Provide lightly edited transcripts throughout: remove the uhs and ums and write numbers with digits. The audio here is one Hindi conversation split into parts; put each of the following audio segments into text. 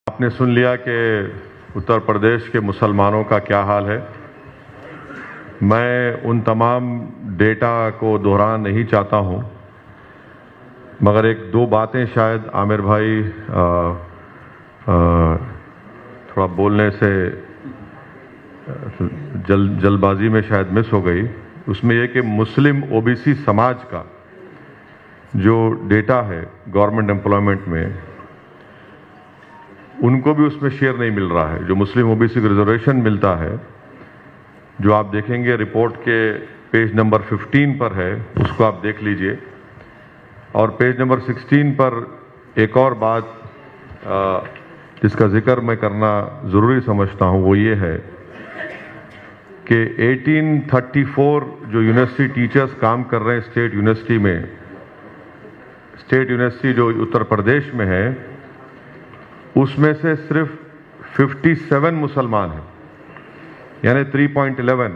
आपने सुन लिया कि उत्तर प्रदेश के मुसलमानों का क्या हाल है। मैं उन तमाम डेटा को दोहराना नहीं चाहता हूं, मगर एक दो बातें शायद आमिर भाई थोड़ा बोलने से जल्दबाजी में शायद मिस हो गई। उसमें यह कि मुस्लिम ओबीसी समाज का जो डेटा है गवर्नमेंट एम्प्लॉयमेंट में, उनको भी उसमें शेयर नहीं मिल रहा है। जो मुस्लिम ओबीसी को रिजर्वेशन मिलता है, जो आप देखेंगे रिपोर्ट के पेज नंबर 15 पर है, उसको आप देख लीजिए। और पेज नंबर 16 पर एक और बात जिसका जिक्र मैं करना ज़रूरी समझता हूँ, वो ये है कि 1834 जो यूनिवर्सिटी टीचर्स काम कर रहे हैं स्टेट यूनिवर्सिटी में, स्टेट यूनिवर्सिटी जो उत्तर प्रदेश में है, उसमें से सिर्फ 57 मुसलमान हैं, यानी 3.11।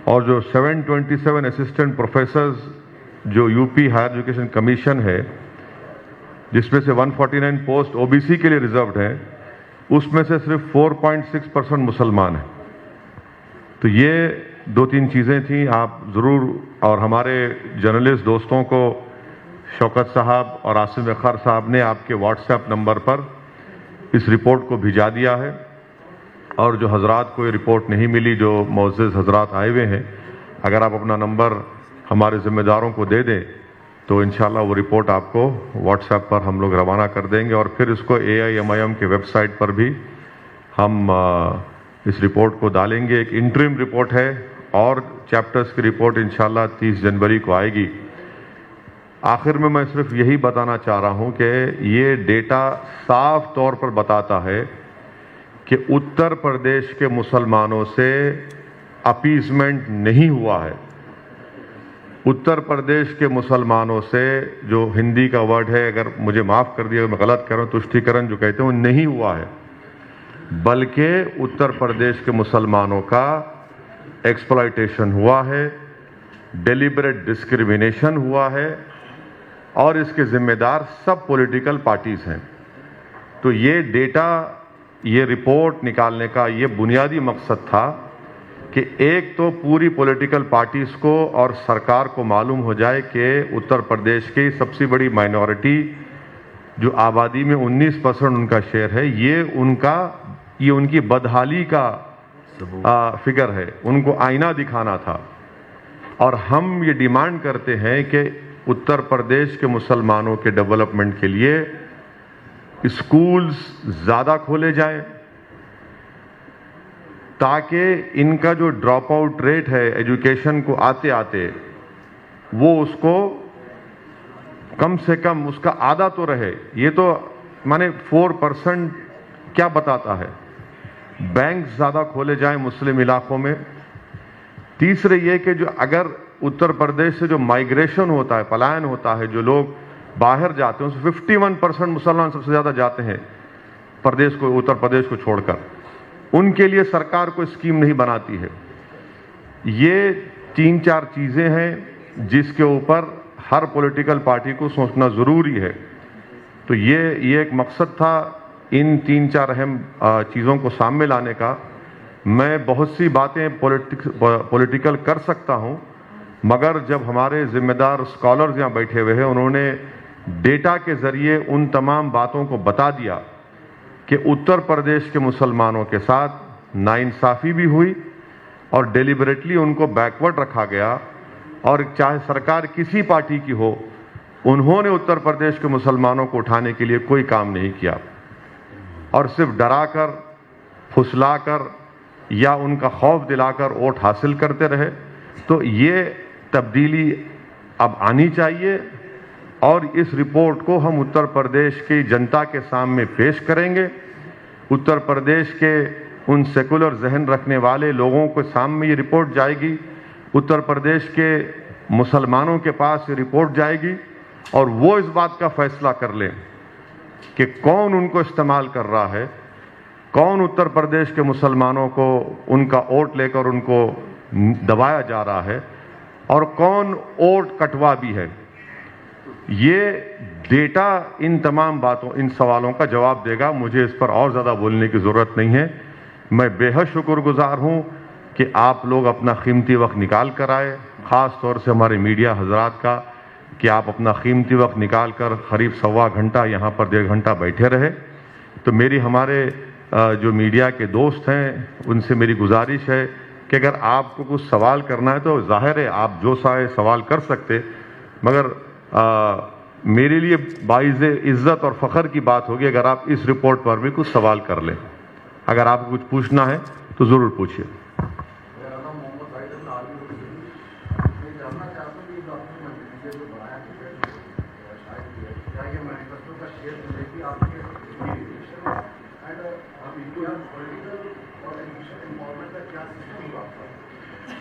और जो 727 असिस्टेंट प्रोफेसर्स जो यूपी हायर एजुकेशन कमीशन है, जिसमें से 149 पोस्ट ओबीसी के लिए रिजर्व्ड हैं, उसमें से सिर्फ 4.6% मुसलमान हैं। तो ये दो तीन चीज़ें थी, आप ज़रूर, और हमारे जर्नलिस्ट दोस्तों को शौकत साहब और आसिम अख्तर साहब ने आपके व्हाट्सएप नंबर पर इस रिपोर्ट को भिजा दिया है। और जो हजरात को ये रिपोर्ट नहीं मिली, जो मोअज़्ज़िज़ हजरात आए हुए हैं, अगर आप अपना नंबर हमारे ज़िम्मेदारों को दे दें तो इंशाल्लाह वो रिपोर्ट आपको व्हाट्सएप पर हम लोग रवाना कर देंगे। और फिर इसको AIMIM के वेबसाइट पर भी हम इस रिपोर्ट को डालेंगे। एक इंटरिम रिपोर्ट है और चैप्टर्स की रिपोर्ट इंशाल्लाह 30 जनवरी को आएगी। आखिर में मैं सिर्फ यही बताना चाह रहा हूं कि ये डेटा साफ तौर पर बताता है कि उत्तर प्रदेश के मुसलमानों से अपीजमेंट नहीं हुआ है। उत्तर प्रदेश के मुसलमानों से, जो हिंदी का वर्ड है, अगर मुझे माफ़ कर दिया मैं गलत कर रहा हूं, तुष्टीकरण जो कहते हैं, वो नहीं हुआ है, बल्कि उत्तर प्रदेश के मुसलमानों का एक्सप्लॉयटेशन हुआ है, डेलिबरेट डिस्क्रिमिनेशन हुआ है, और इसके जिम्मेदार सब पॉलिटिकल पार्टीज हैं। तो ये डेटा, ये रिपोर्ट निकालने का ये बुनियादी मकसद था कि एक तो पूरी पॉलिटिकल पार्टीज को और सरकार को मालूम हो जाए कि उत्तर प्रदेश की सबसे बड़ी माइनॉरिटी, जो आबादी में 19% उनका शेयर है, ये उनकी बदहाली का फिगर है, उनको आईना दिखाना था। और हम ये डिमांड करते हैं कि उत्तर प्रदेश के मुसलमानों के डेवलपमेंट के लिए स्कूल्स ज़्यादा खोले जाएं, ताकि इनका जो ड्रॉप आउट रेट है एजुकेशन को आते आते, वो उसको कम से कम उसका आधा तो रहे। ये तो माने 4% क्या बताता है। बैंक ज़्यादा खोले जाएं मुस्लिम इलाकों में। तीसरे ये कि जो अगर उत्तर प्रदेश से जो माइग्रेशन होता है, पलायन होता है, जो लोग बाहर जाते हैं, उसमें 51% मुसलमान सबसे ज़्यादा जाते हैं प्रदेश को, उत्तर प्रदेश को छोड़कर। उनके लिए सरकार कोई स्कीम नहीं बनाती है। ये 3-4 चीज़ें हैं जिसके ऊपर हर पॉलिटिकल पार्टी को सोचना ज़रूरी है। तो ये एक मकसद था इन 3-4 अहम चीज़ों को सामने लाने का। मैं बहुत सी बातें पॉलिटिकल कर सकता हूं, मगर जब हमारे जिम्मेदार स्कॉलर्स यहाँ बैठे हुए हैं, उन्होंने डेटा के ज़रिए उन तमाम बातों को बता दिया कि उत्तर प्रदेश के मुसलमानों के साथ नाइंसाफ़ी भी हुई और डेलिबरेटली उनको बैकवर्ड रखा गया। और चाहे सरकार किसी पार्टी की हो, उन्होंने उत्तर प्रदेश के मुसलमानों को उठाने के लिए कोई काम नहीं किया, और सिर्फ डराकर, फुसलाकर या उनका खौफ दिलाकर वोट हासिल करते रहे। तो ये तब्दीली अब आनी चाहिए, और इस रिपोर्ट को हम उत्तर प्रदेश की जनता के सामने पेश करेंगे। उत्तर प्रदेश के उन सेकुलर जहन रखने वाले लोगों के सामने ये रिपोर्ट जाएगी, उत्तर प्रदेश के मुसलमानों के पास ये रिपोर्ट जाएगी, और वो इस बात का फैसला कर लें कि कौन उनको इस्तेमाल कर रहा है, कौन उत्तर प्रदेश के मुसलमानों को उनका वोट लेकर उनको दबाया जा रहा है, और कौन वोट कटवा भी है। ये डेटा इन तमाम बातों, इन सवालों का जवाब देगा। मुझे इस पर और ज़्यादा बोलने की ज़रूरत नहीं है। मैं बेहद शुक्रगुजार हूँ कि आप लोग अपना कीमती वक्त निकाल कर आए, ख़ास तौर से हमारे मीडिया हजरात का, कि आप अपना कीमती वक्त निकाल कर करीब सवा घंटा यहाँ पर 1.5 घंटा बैठे रहे। तो मेरी हमारे जो मीडिया के दोस्त हैं उनसे मेरी गुजारिश है कि अगर आपको कुछ सवाल करना है तो जाहिर है आप जो चाहे सवाल कर सकते, मगर मेरे लिए बाइज़ इज़्ज़त और फ़ख्र की बात होगी अगर आप इस रिपोर्ट पर भी कुछ सवाल कर लें। अगर आपको कुछ पूछना है तो ज़रूर पूछिए।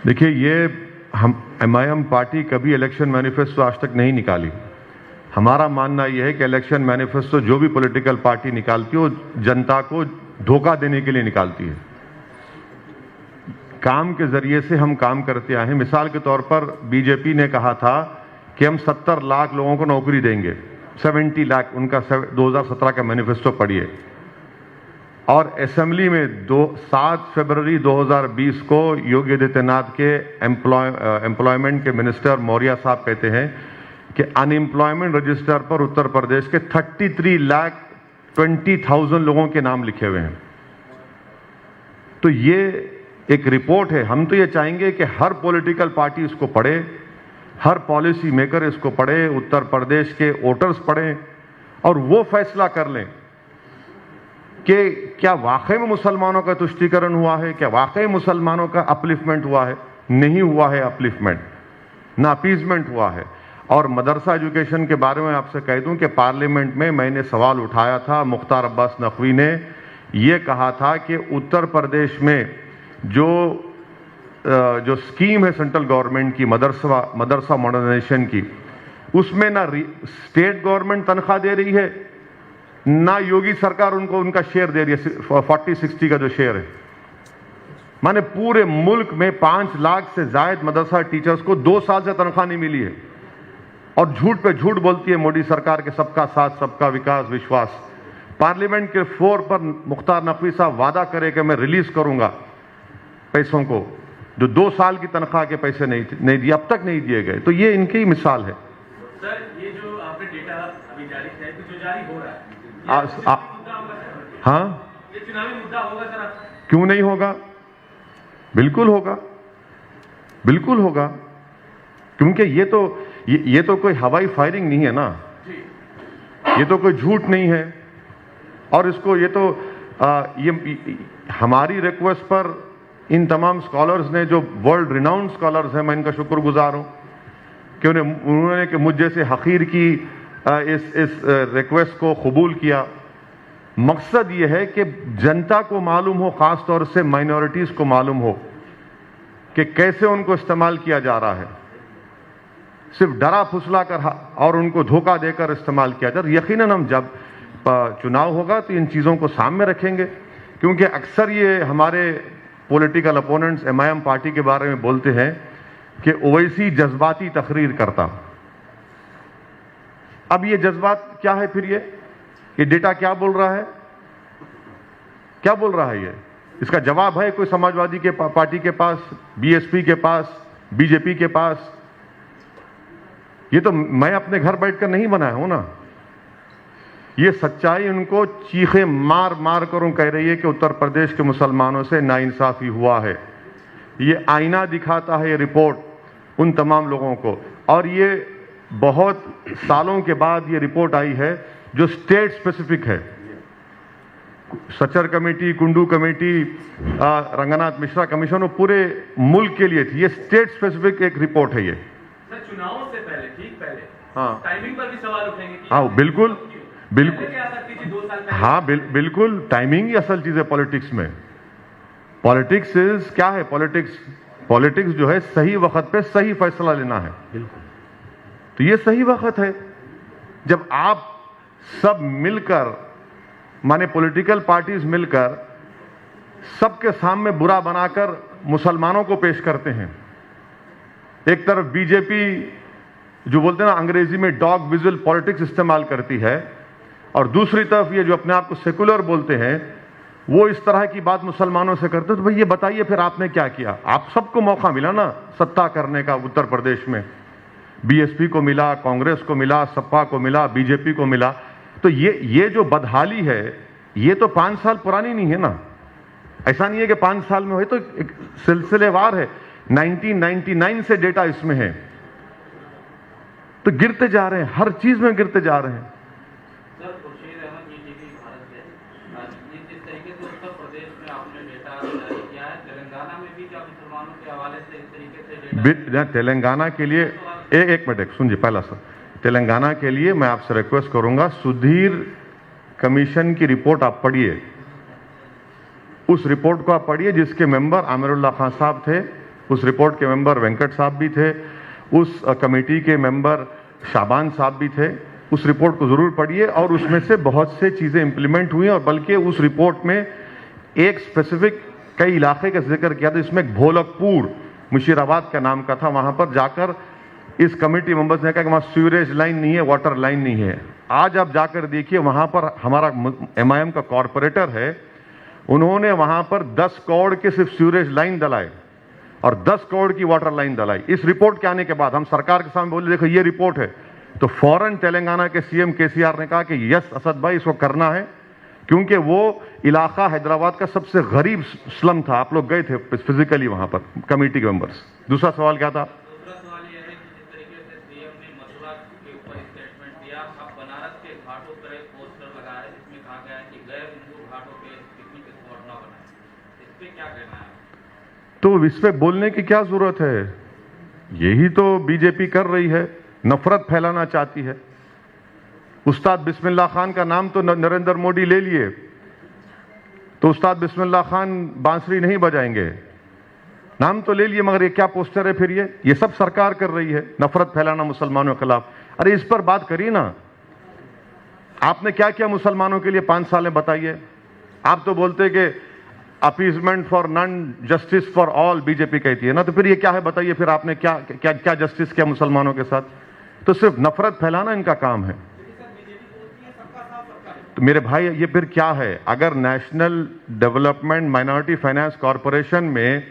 देखिए, ये हम MIM पार्टी कभी इलेक्शन मैनिफेस्टो आज तक नहीं निकाली। हमारा मानना यह है कि इलेक्शन मैनिफेस्टो जो भी पॉलिटिकल पार्टी निकालती है वो जनता को धोखा देने के लिए निकालती है। काम के जरिए से हम काम करते आए हैं। मिसाल के तौर पर बीजेपी ने कहा था कि हम 70 लाख लोगों को नौकरी देंगे, 70 लाख, उनका 2017 का मैनिफेस्टो पढ़िए। और असेंबली में 7 फरवरी 2020 को योगी आदित्यनाथ के एम्प्लॉयमेंट के मिनिस्टर मौर्य साहब कहते हैं कि अनएम्प्लॉयमेंट रजिस्टर पर उत्तर प्रदेश के 33,20,000 लोगों के नाम लिखे हुए हैं। तो ये एक रिपोर्ट है। हम तो ये चाहेंगे कि हर पॉलिटिकल पार्टी इसको पढ़े, हर पॉलिसी मेकर इसको पढ़े, उत्तर प्रदेश के वोटर्स पढ़ें और वो फैसला कर लें कि क्या वाकई में मुसलमानों का तुष्टीकरण हुआ है, क्या वाकई मुसलमानों का अपलिफ्टमेंट हुआ है। नहीं हुआ है अपलिफ्टमेंट, ना अपीजमेंट हुआ है। और मदरसा एजुकेशन के बारे में आपसे कह दूं कि पार्लियामेंट में मैंने सवाल उठाया था, मुख्तार अब्बास नकवी ने यह कहा था कि उत्तर प्रदेश में जो स्कीम है सेंट्रल गवर्नमेंट की मदरसा मॉडर्नाइजेशन की, उसमें ना स्टेट गवर्नमेंट तनख्वाह दे रही है, ना योगी सरकार उनको उनका शेयर दे रही है, 40-60 का जो शेयर है। माने पूरे मुल्क में 5 लाख से जायद मदरसा टीचर्स को 2 साल से तनख्वाह नहीं मिली है। और झूठ पे झूठ बोलती है मोदी सरकार के सबका साथ, सबका विकास, विश्वास। पार्लियामेंट के फ्लोर पर मुख्तार नकवी साहब वादा करे कि मैं रिलीज करूंगा पैसों को, जो 2 साल की तनख्वाह के पैसे नहीं दिए, अब तक नहीं दिए गए। तो ये इनकी ही मिसाल है। सर, ये जो आपने डेटा अभी जारी किया है, जो जारी हो रहा है, हाँ, ये चुनावी मुद्दा होगा सर? क्यों नहीं होगा? बिल्कुल होगा, बिल्कुल होगा। क्योंकि ये तो कोई हवाई फायरिंग नहीं है ना, ये तो कोई झूठ नहीं है। और इसको ये तो ये हमारी रिक्वेस्ट पर इन तमाम स्कॉलर्स ने, जो वर्ल्ड रिनाउंड स्कॉलर्स हैं, मैं इनका शुक्रगुजार हूं कि उन्होंने कि मुझ जैसे हकीर की इस रिक्वेस्ट को कबूल किया। मकसद ये है कि जनता को मालूम हो, खास तौर से माइनॉरिटीज को मालूम हो कि कैसे उनको इस्तेमाल किया जा रहा है। सिर्फ डरा फुसला कर और उनको धोखा देकर इस्तेमाल किया जा रहा है। यकीनन हम जब चुनाव होगा तो इन चीज़ों को सामने रखेंगे, क्योंकि अक्सर ये हमारे पॉलिटिकल अपोनेंट्स MIM पार्टी के बारे में बोलते हैं कि ओवैसी जज्बाती तकरीर करता। अब ये जज्बात क्या है फिर? ये डेटा क्या बोल रहा है? क्या बोल रहा है ये? इसका जवाब है कोई समाजवादी के पार्टी के पास, BSP के पास, BJP के पास? ये तो मैं अपने घर बैठकर नहीं बनाया हूं ना। ये सच्चाई उनको चीखे मार मार कर कह रही है कि उत्तर प्रदेश के मुसलमानों से नाइंसाफी हुआ है। ये आईना दिखाता है ये रिपोर्ट उन तमाम लोगों को। और ये बहुत सालों के बाद ये रिपोर्ट आई है जो स्टेट स्पेसिफिक है। Sachar committee, Kundu committee, Ranganath Mishra commission, वो पूरे मुल्क के लिए थी। ये स्टेट स्पेसिफिक एक रिपोर्ट है ये। सर, चुनावों से पहले, ठीक पहले, हाँ, टाइमिंग पर भी सवाल उठेंगे कि हाँ, बिल्कुल बिल्कुल, क्या सकती थी 2 साल पहले? हाँ, बिल्कुल। टाइमिंग ही असल चीज है पॉलिटिक्स में। पॉलिटिक्स क्या है? पॉलिटिक्स जो है सही वक्त पे सही फैसला लेना है। तो ये सही वक्त है जब आप सब मिलकर, माने पॉलिटिकल पार्टीज मिलकर सबके सामने बुरा बनाकर मुसलमानों को पेश करते हैं। एक तरफ बीजेपी जो बोलते हैं ना अंग्रेजी में डॉग विजुअल पॉलिटिक्स इस्तेमाल करती है, और दूसरी तरफ ये जो अपने आप को सेकुलर बोलते हैं वो इस तरह की बात मुसलमानों से करते। तो भाई ये बताइए फिर आपने क्या किया? आप सबको मौका मिला ना सत्ता करने का उत्तर प्रदेश में, बीएसपी को मिला, कांग्रेस को मिला, सपा को मिला, बीजेपी को मिला। तो ये जो बदहाली है ये तो 5 साल पुरानी नहीं है ना। ऐसा नहीं है कि 5 साल में हुए, तो एक सिलसिलेवार है। 1999 से डेटा इसमें है। तो गिरते जा रहे हैं, हर चीज में गिरते जा रहे हैं। सर खुर्शीद अहमद जीटीवी भारत से, जिस तरीके से उत्तर प्रदेश में आपने डेटा जारी किया है, तेलंगाना में भी क्या मुसलमानों के हवाले से इस तरीके से डेटा? तेलंगाना के लिए एक मिनट सुनिए। पहला सर, तेलंगाना के लिए मैं आपसे रिक्वेस्ट करूंगा, सुधीर कमीशन की रिपोर्ट आप पढ़िए। उस रिपोर्ट को आप पढ़िए जिसके मेंबर आमिरुल्लाह खान साहब थे, उस रिपोर्ट के मेंबर वेंकट साहब भी थे, उस कमेटी के मेंबर शाबान साहब भी थे। उस रिपोर्ट को जरूर पढ़िए और उसमें से बहुत से चीजें इंप्लीमेंट हुई, और बल्कि उस रिपोर्ट में एक स्पेसिफिक कई इलाके का जिक्र किया था। इसमें एक भोलकपुर मुशीराबाद का नाम का था। वहां पर जाकर इस कमेटी मेंबर्स ने कहा कि वहां सीवरेज लाइन नहीं है, वाटर लाइन नहीं है। आज आप जाकर देखिए, वहां पर हमारा एमआईएम का कॉरपोरेटर है, उन्होंने वहां पर 10 करोड़ के सिर्फ सीवरेज लाइन डलाए और 10 करोड़ की वाटर लाइन डलाई। इस रिपोर्ट के आने के बाद हम सरकार के सामने बोले देखो ये रिपोर्ट है, तो फौरन तेलंगाना के सीएम केसीआर ने कहा कि यस असद भाई इसको करना है, क्योंकि वो इलाका हैदराबाद का सबसे गरीब स्लम था। आप लोग गए थे फिजिकली वहां पर, कमेटी के मेंबर्स। दूसरा सवाल क्या था? दूसरा सवाल यह है कि जिस तरीके से सीएम ने मथुरा के ऊपर स्टेटमेंट दिया, अब बनारस के घाटों पर एक पोस्टर लगा है जिसमें कहा गया है कि गैर हिंदू घाटों पे पिकनिक स्पॉट न बनाए। इस पे क्या कहना है? तो इस पे बोलने की क्या जरूरत है? यही तो बीजेपी कर रही है, नफरत फैलाना चाहती है। उस्ताद बिस्मिल्लाह खान का नाम तो नरेंद्र मोदी ले लिए, तो उस्ताद बिस्मिल्लाह खान बांसुरी नहीं बजाएंगे, नाम तो ले लिए, मगर ये क्या पोस्टर है फिर? ये सब सरकार कर रही है, नफरत फैलाना मुसलमानों के खिलाफ। अरे इस पर बात करिए ना, आपने क्या किया मुसलमानों के लिए 5 साल में, बताइए। आप तो बोलते कि appeasement for none, justice for all BJP कहती है ना, तो फिर ये क्या है बताइए? फिर आपने क्या क्या क्या जस्टिस किया मुसलमानों के साथ? तो सिर्फ नफरत फैलाना इनका काम है। तो मेरे भाई ये फिर क्या है? अगर national development minority finance corporation में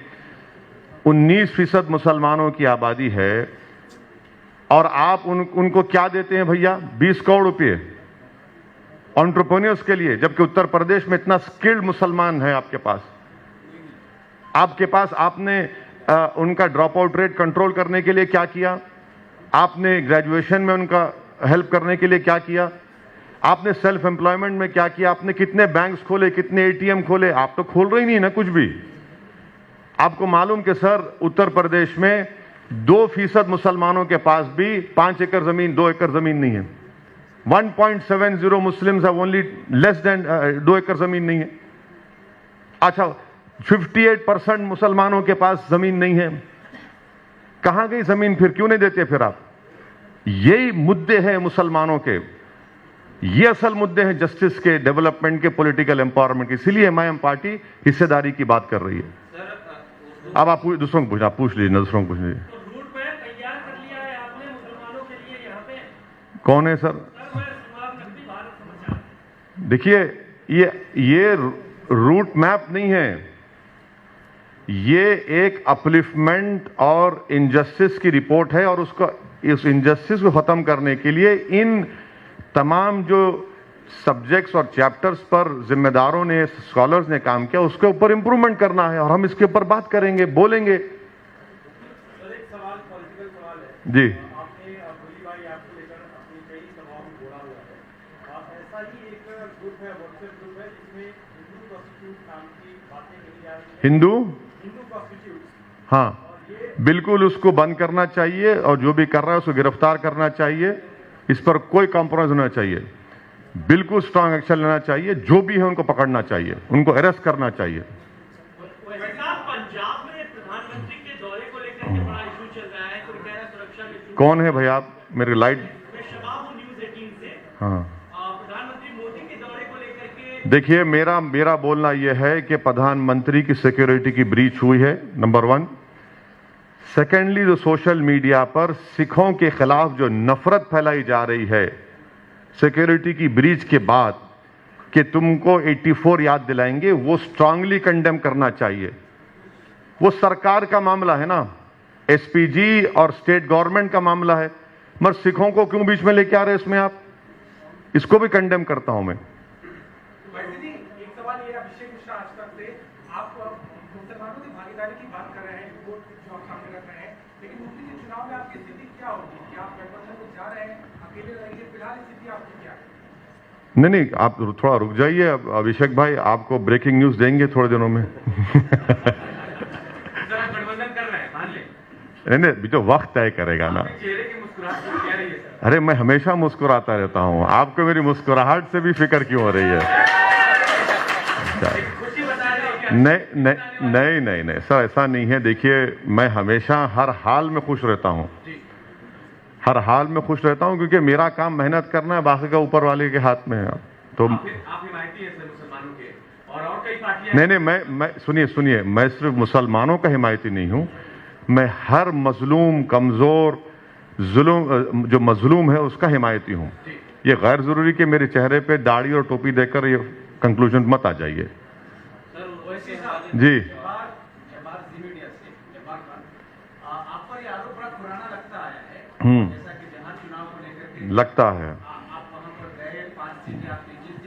19% मुसलमानों की आबादी है और आप उनको क्या देते हैं भैया? 20 करोड़ रुपए एंटरप्रेन्योर्स के लिए, जबकि उत्तर प्रदेश में इतना स्किल्ड मुसलमान है आपके पास। आपने उनका ड्रॉप आउट रेट कंट्रोल करने के लिए क्या किया? आपने ग्रेजुएशन में उनका हेल्प करने के लिए क्या किया? आपने सेल्फ एम्प्लॉयमेंट में क्या किया? आपने कितने बैंक्स खोले, कितने एटीएम खोले? आप तो खोल रही नहीं ना कुछ भी। आपको मालूम कि सर उत्तर प्रदेश में 2% मुसलमानों के पास भी 5 एकड़ जमीन, 2 एकड़ जमीन नहीं है। 1.70 Muslims have only less than 2 एकड़ जमीन नहीं है। अच्छा, 58% मुसलमानों के पास जमीन नहीं है। कहां गई जमीन फिर? क्यों नहीं देते फिर आप? यही मुद्दे हैं मुसलमानों के, ये असल मुद्दे हैं जस्टिस के, डेवलपमेंट के, पॉलिटिकल एम्पावरमेंट के। इसीलिए एमआईएम पार्टी हिस्सेदारी की बात कर रही है। अब आप दूसरों को पूछ, आप पूछ लीजिए, दूसरों को पूछ लीजिए। तो रूट मैप तैयार कर लिया है आपने मुसलमानों के लिए यहाँ पे? कौन है सर? देखिए ये रूट मैप नहीं है, ये एक अपलिफ्टमेंट और इनजस्टिस की रिपोर्ट है, और उसको, इस इनजस्टिस को खत्म करने के लिए इन तमाम जो सब्जेक्ट्स और चैप्टर्स पर जिम्मेदारों ने, स्कॉलर्स ने काम किया, उसके ऊपर इंप्रूवमेंट करना है, और हम इसके ऊपर बात करेंगे, बोलेंगे। सर एक सवाल, पॉलिटिकल सवाल है जी। आपने गोली भाई आपको लेकर अपनी कई सभाओं में बोला हुआ है। ऐसा ही एक ग्रुप है, व्हाट्सएप ग्रुप है, जिसमें हिंदू कॉन्स्टिट्यूट नाम की बातें कही जा रही है। हिंदू कॉन्स्टिट्यूट, हाँ, बिल्कुल उसको बंद करना चाहिए, और जो भी कर रहा है उसको गिरफ्तार करना चाहिए। इस पर कोई कॉम्प्रोमाइज होना चाहिए, बिल्कुल स्ट्रांग एक्शन लेना चाहिए। जो भी है उनको पकड़ना चाहिए, उनको अरेस्ट करना चाहिए। पंजाब में प्रधानमंत्री के दौरे को लेकर के बड़ा इशू चल रहा है, कोई कह रहा है सुरक्षा में। कौन है भाई आप? मेरी लाइट। मैं शबाब हूं न्यूज़ 18 से। हाँ, प्रधानमंत्री मोदी के दौरे को लेकर के देखिए मेरा बोलना यह है कि प्रधानमंत्री की सिक्योरिटी की ब्रीच हुई है, नंबर 1। सेकेंडली, जो सोशल मीडिया पर सिखों के खिलाफ जो नफरत फैलाई जा रही है सिक्योरिटी की ब्रीच के बाद कि तुमको 84 याद दिलाएंगे, वो स्ट्रांगली कंडेम करना चाहिए। वो सरकार का मामला है ना, एसपीजी और स्टेट गवर्नमेंट का मामला है, मगर सिखों को क्यों बीच में लेके आ रहे हैं इसमें आप? इसको भी कंडेम करता हूं मैं। एक सवाल ये, अभिषेक मिश्रा आज तक से आप मुसलमानों की भागीदारी की बात कर रहे हैं, रिपोर्ट जो आप सामने रख रहे हैं, लेकिन मुफ्ती जी चुनाव में आपकी स्थिति क्या होगी? कि आप गठबंधन को जा रहे हैं, अकेले रहेंगे? फिलहाल स्थिति आपकी क्या है? नहीं, आप थोड़ा रुक जाइए अभिषेक भाई, आपको ब्रेकिंग न्यूज देंगे थोड़े दिनों में। गठबंधन कर रहे हैं, मान ले। नहीं, अभी तो वक्त तय करेगा ना। चेहरे की मुस्कुराहट क्या रही है सर? अरे मैं हमेशा मुस्कुराता रहता हूं, आपको मेरी मुस्कुराहट से भी फिक्र क्यों हो रही है? खुशी बता रहे हैं क्या? नहीं सर, ऐसा नहीं है। देखिए, मैं हमेशा हर हाल में खुश रहता हूं, हर हाल में खुश रहता हूं, क्योंकि मेरा काम मेहनत करना है, बाकी का ऊपर वाले के हाथ में है। तो आप हिमायती हैं सर मुसलमानों के, और कई पार्टियां। नहीं, मैं सुनिए, मैं सिर्फ मुसलमानों का हिमायती नहीं हूं, मैं हर मजलूम, कमजोर, जो मजलूम है उसका हिमायती हूं। ये गैर जरूरी कि मेरे चेहरे पे दाढ़ी और टोपी देकर ये कंक्लूजन मत आ जाइए। जी, आप पर ये आरोप बड़ा पुराना लगता आया है, जैसा कि बिहार चुनाव को लेकर के लगता है। आप वहां पर गए, 5 सीटें आपने जीत दी,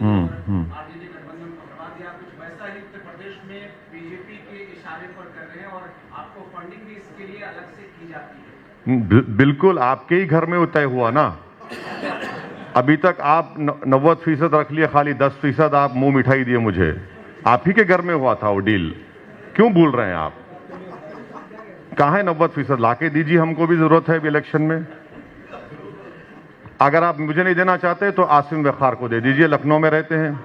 आरजेडी गठबंधन को हटवा दिया। कुछ वैसा ही उत्तर प्रदेश में बीजेपी के इशारे पर कर रहे हैं, और आपको फंडिंग भी इसके लिए अलग से की जाती है। बिल्कुल, आपके ही घर में वो तय हुआ ना। अभी तक आप 90% रख लिया, खाली 10% आप मुंह मिठाई दिए मुझे। आप ही के घर में हुआ था वो डील, क्यों भूल रहे हैं आप? कहाँ है 90%? लाके दीजिए, हमको भी जरूरत है अभी इलेक्शन में। अगर आप मुझे नहीं देना चाहते तो आसिम वखार को दे दीजिए, लखनऊ में रहते हैं,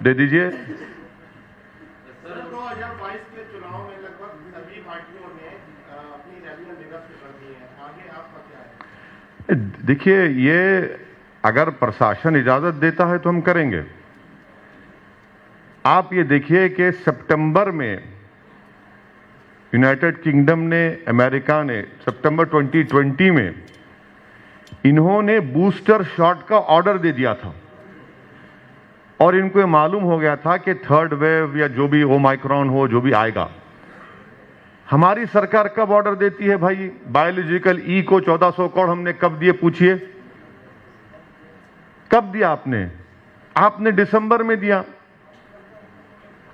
दे दीजिए। 2022 के चुनाव में लगभग सभी पार्टियों ने अपनी रैलियां निरस्त कर दी हैं, आगे आपका क्या है? देखिए, ये अगर प्रशासन इजाजत देता है तो हम करेंगे। आप ये देखिए कि सितंबर में यूनाइटेड किंगडम ने, अमेरिका ने सितंबर 2020 में इन्होंने बूस्टर शॉट का ऑर्डर दे दिया था, और इनको ये मालूम हो गया था कि थर्ड वेव या जो भी ओमाइक्रॉन हो, जो भी आएगा। हमारी सरकार कब ऑर्डर देती है भाई? बायोलॉजिकल ई को 1400 करोड़ हमने कब दिए, पूछिए? कब दिया आपने? आपने दिसंबर में दिया,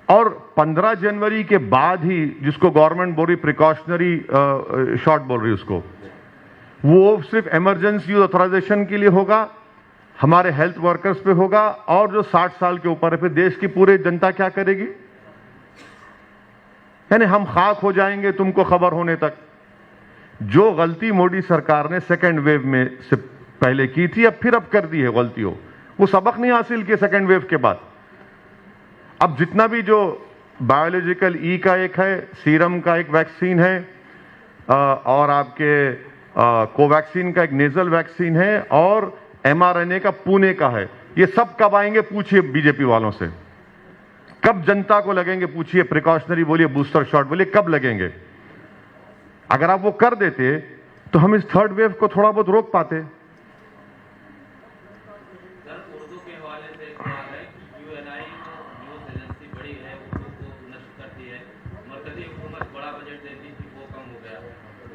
और 15 जनवरी के बाद ही, जिसको गवर्नमेंट बोल रही प्रिकॉशनरी शॉट बोल रही उसको, वो सिर्फ इमरजेंसी ऑथराइजेशन के लिए होगा, हमारे हेल्थ वर्कर्स पे होगा, और जो 60 साल के ऊपर है, फिर देश की पूरी जनता क्या करेगी? यानी हम खाक हो जाएंगे तुमको खबर होने तक। जो गलती मोदी सरकार ने सेकेंड वेव में से पहले की थी, अब कर दी है गलती हो, वो सबक नहीं हासिल किए सेकेंड वेव के बाद। अब जितना भी जो बायोलॉजिकल ई का एक है, सीरम का एक वैक्सीन है, और आपके कोवैक्सीन का एक नेजल वैक्सीन है, और mRNA का पुणे का है, ये सब कब आएंगे पूछिए बीजेपी वालों से। कब जनता को लगेंगे पूछिए? प्रिकॉशनरी बोलिए, बूस्टर शॉट बोलिए, कब लगेंगे? अगर आप वो कर देते तो हम इस थर्ड वेव को थोड़ा बहुत रोक पाते। सर, उर्दू के हवाले से एक सवाल है। यूएनआई न्यूज एजेंसी बड़ी है, उर्दू को नष्ट करती है, मरकजी हुकूमत बड़ा बजट देती थी, वो कम हो गया।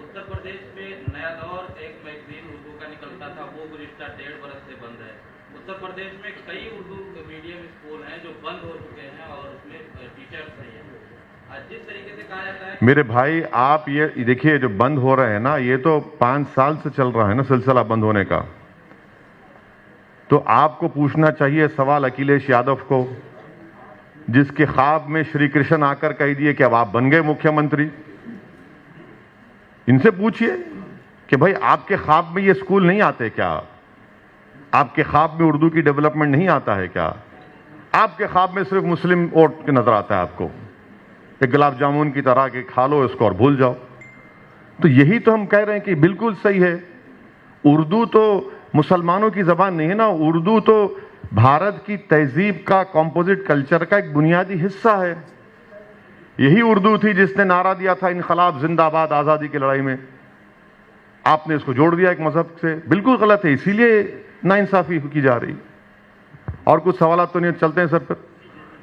उत्तर प्रदेश में नया दौर एक मैगजीन उर्दू का निकलता था, वो गुज़िश्ता 1.5 बरस से बंद है। उत्तर प्रदेश में कई उर्दू मीडियम स्कूल हैं जो बंद हो चुके हैं, और उसमें टीचर्स नहीं है। जिस तरीके से कहा जाता है, मेरे भाई, आप ये देखिए, जो बंद हो रहे हैं ना, ये तो 5 साल से चल रहा है ना सिलसिला बंद होने का। तो आपको पूछना चाहिए सवाल अखिलेश यादव को, जिसके ख्वाब में श्री कृष्ण आकर कह दिए कि अब आप बन गए मुख्यमंत्री। इनसे पूछिए कि भाई आपके ख्वाब में ये स्कूल नहीं आते क्या? आपके ख्वाब में उर्दू की डेवलपमेंट नहीं आता है क्या? आपके ख्वाब में सिर्फ मुस्लिम वोट नजर आता है आपको, एक गुलाब जामुन की तरह के खा लो इसको और भूल जाओ। तो यही तो हम कह रहे हैं कि बिल्कुल सही है। उर्दू तो मुसलमानों की जबान नहीं है ना, उर्दू तो भारत की तहजीब का, कॉम्पोजिट कल्चर का एक बुनियादी हिस्सा है। यही उर्दू थी जिसने नारा दिया था इनकलाब जिंदाबाद आज़ादी की लड़ाई में। आपने इसको जोड़ दिया एक मजहब से, बिल्कुल गलत है, इसीलिए नाइंसाफी की जा रही। और कुछ सवाल तो नहीं, चलते हैं सर फिर।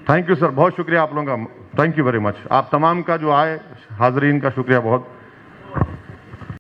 थैंक यू सर, बहुत शुक्रिया आप लोगों का, थैंक यू वेरी मच। आप तमाम का जो आए हाजरीन का शुक्रिया बहुत।